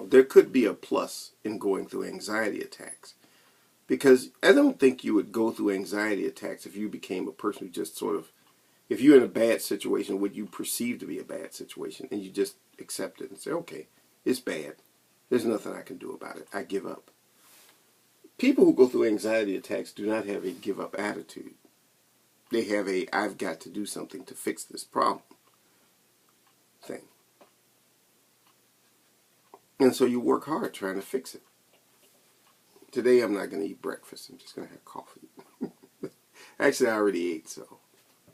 there could be a plus in going through anxiety attacks. Because I don't think you would go through anxiety attacks if you became a person who just sort of, if you're in a bad situation, what you perceive to be a bad situation, and you just accept it and say, okay, it's bad. There's nothing I can do about it. I give up. People who go through anxiety attacks do not have a give up attitude. They have a I've got to do something to fix this problem thing. And so you work hard trying to fix it. Today I'm not going to eat breakfast. I'm just going to have coffee. Actually, I already ate, so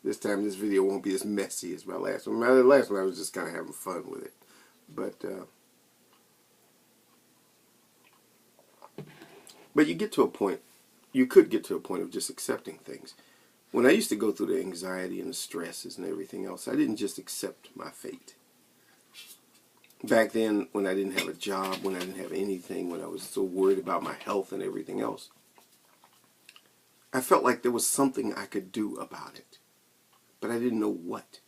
this time this video won't be as messy as my last one. My last one I was just kind of having fun with it. But you get to a point, you could get to a point of just accepting things. When I used to go through the anxiety and the stresses and everything else, I didn't just accept my fate. Back then, when I didn't have a job, when I didn't have anything, when I was so worried about my health and everything else, I felt like there was something I could do about it. But I didn't know what.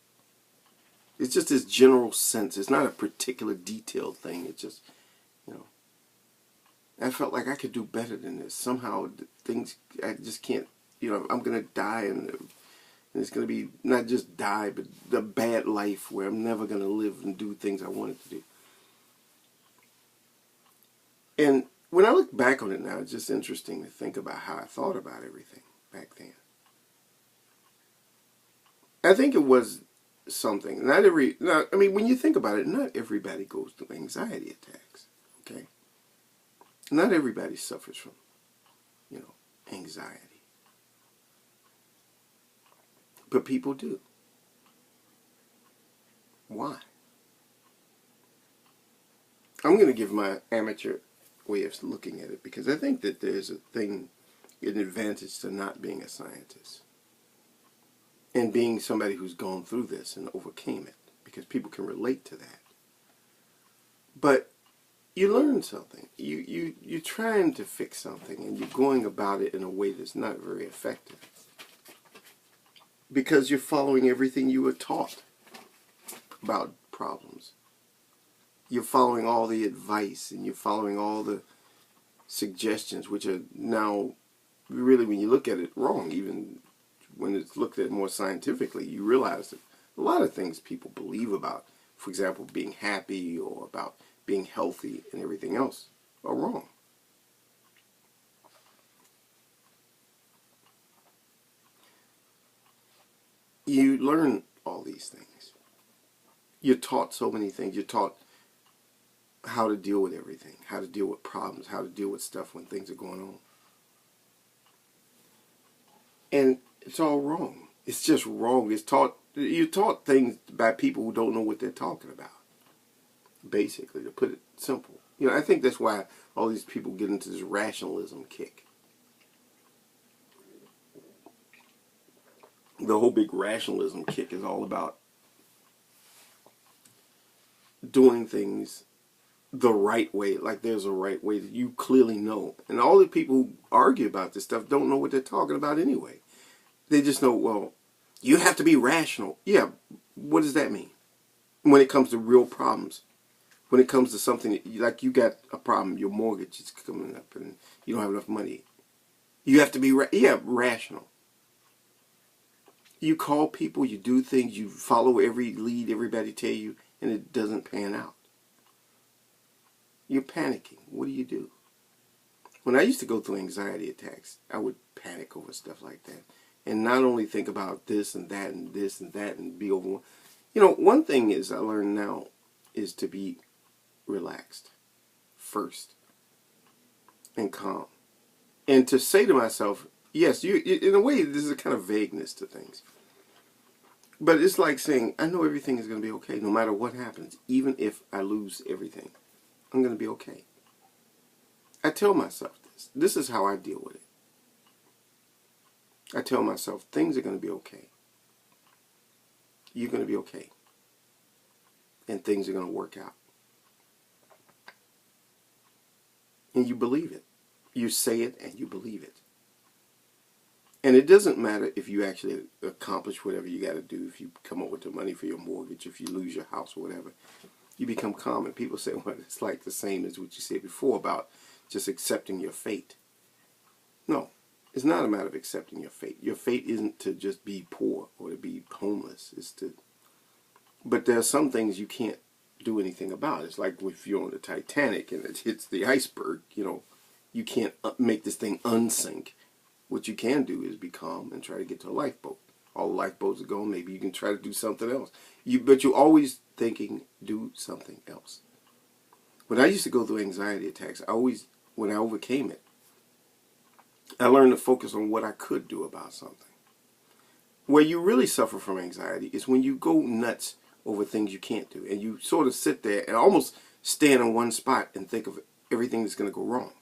It's just this general sense. It's not a particular detailed thing. It's just, I felt like I could do better than this. Somehow, things, I just can't, I'm going to die, and it's going to be not just die, but the bad life where I'm never going to live and do things I wanted to do. And when I look back on it now, it's just interesting to think about how I thought about everything back then. I think it was something. When you think about it, not everybody goes through anxiety attacks, okay? Not everybody suffers from, anxiety. But people do. Why? I'm going to give my amateur way of looking at it, because I think that there's an advantage to not being a scientist and being somebody who's gone through this and overcame it, because people can relate to that. But you learn something. You're trying to fix something, and you're going about it in a way that's not very effective, because you're following everything you were taught about problems. You're following all the advice, and you're following all the suggestions, which are now, really, when you look at it, wrong. Even when it's looked at more scientifically, you realize that a lot of things people believe about, for example, being happy or about being healthy and everything else, are wrong. You learn all these things. You're taught so many things. You're taught how to deal with everything, how to deal with problems, how to deal with stuff when things are going on. And it's all wrong. It's just wrong. You're taught things by people who don't know what they're talking about, basically, to put it simple. I think that's why all these people get into this rationalism kick. The whole big rationalism kick is all about doing things the right way, like there's a right way that you clearly know. And all the people who argue about this stuff don't know what they're talking about anyway. They just know, well, you have to be rational. Yeah, what does that mean? When it comes to real problems, when it comes to something, like you got a problem, your mortgage is coming up and you don't have enough money. You have to be, rational. You call people, you do things, you follow every lead everybody tell you, and it doesn't pan out. You're panicking. What do? When I used to go through anxiety attacks, I would panic over stuff like that. And not only think about this and that and this and that and be overwhelmed. One thing is I learned now is to be relaxed first and calm. And to say to myself, yes, in a way, this is a kind of vagueness to things. But it's like saying, I know everything is going to be okay no matter what happens. Even if I lose everything, I'm going to be okay. I tell myself this. This is how I deal with it. I tell myself, things are going to be okay. You're going to be okay. And things are going to work out. And you believe it. You say it and you believe it. And it doesn't matter if you actually accomplish whatever you got to do, if you come up with the money for your mortgage, if you lose your house or whatever. You become calm, and people say, well, it's like the same as what you said before about just accepting your fate. No, it's not a matter of accepting your fate. Your fate isn't to just be poor or to be homeless. But there are some things you can't do anything about. It's like if you're on the Titanic and it hits the iceberg, you can't make this thing unsink. What you can do is be calm and try to get to a lifeboat. All the lifeboats are gone. Maybe you can try to do something else. But you're always thinking, do something else. When I used to go through anxiety attacks, when I overcame it, I learned to focus on what I could do about something. Where you really suffer from anxiety is when you go nuts over things you can't do. And you sort of sit there and almost stand in one spot and think of everything that's going to go wrong.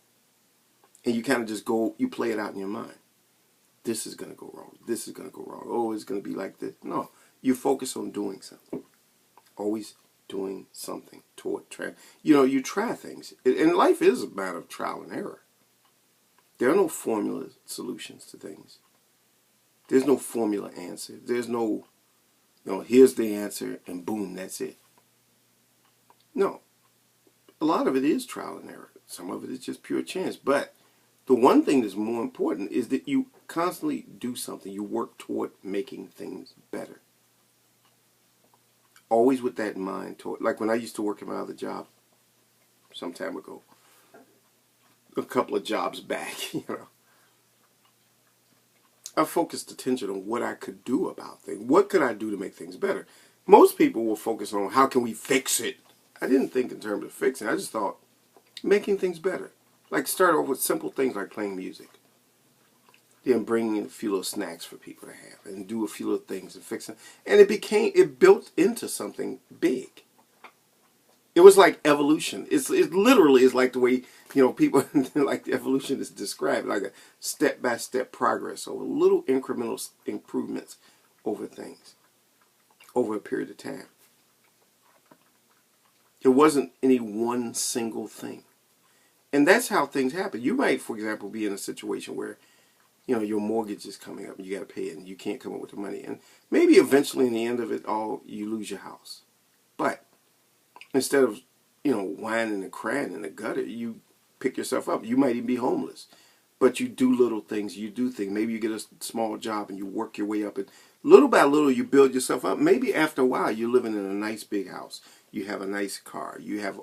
And you kind of just you play it out in your mind. This is going to go wrong. This is going to go wrong. Oh, it's going to be like this. No, you focus on doing something. Always doing something toward you try things. And life is a matter of trial and error. There are no formula solutions to things. There's no formula answer. There's no, here's the answer and boom, that's it. No. A lot of it is trial and error. Some of it is just pure chance. But the one thing that's more important is that you constantly do something. You work toward making things better. Always with that in mind. Like when I used to work at my other job some time ago, a couple of jobs back, I focused attention on what I could do about things. What could I do to make things better? Most people will focus on how can we fix it. I didn't think in terms of fixing. I just thought making things better. Like start off with simple things like playing music. Then bringing in a few little snacks for people to have and do a few little things and fix it. And it built into something big. It was like evolution. It literally is like the way, people like the evolution is described, like a step-by-step progress over little incremental improvements over things, over a period of time. It wasn't any one single thing. And that's how things happen. You might, for example, be in a situation where, your mortgage is coming up and you got to pay it and you can't come up with the money. And maybe eventually in the end of it all, you lose your house. But instead of, whining and crying in the gutter, you pick yourself up. You might even be homeless. But you do little things. You do things. Maybe you get a small job and you work your way up. And little by little, you build yourself up. Maybe after a while, you're living in a nice big house. You have a nice car. You have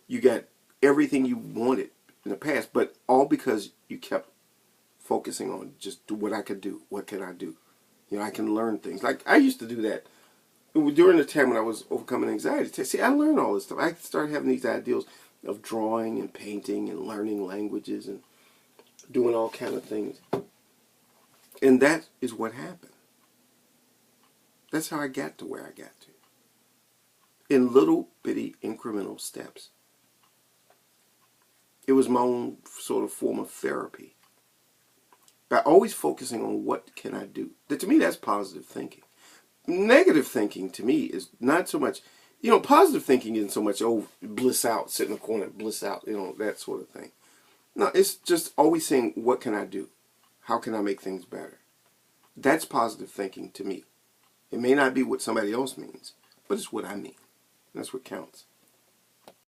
you got everything you wanted in the past. But all because you kept focusing on just do what I could do. What can I do? I can learn things. Like I used to do that. During the time when I was overcoming anxiety, see, I learned all this stuff. I started having these ideals of drawing and painting and learning languages and doing all kind of things. And that is what happened. That's how I got to where I got to. In little bitty incremental steps. It was my own sort of form of therapy. By always focusing on what can I do. To me, that's positive thinking. Negative thinking to me is not so much, positive thinking isn't so much, bliss out, sit in the corner, bliss out, that sort of thing. No, it's just always saying, what can I do? How can I make things better? That's positive thinking to me. It may not be what somebody else means, but it's what I mean. That's what counts.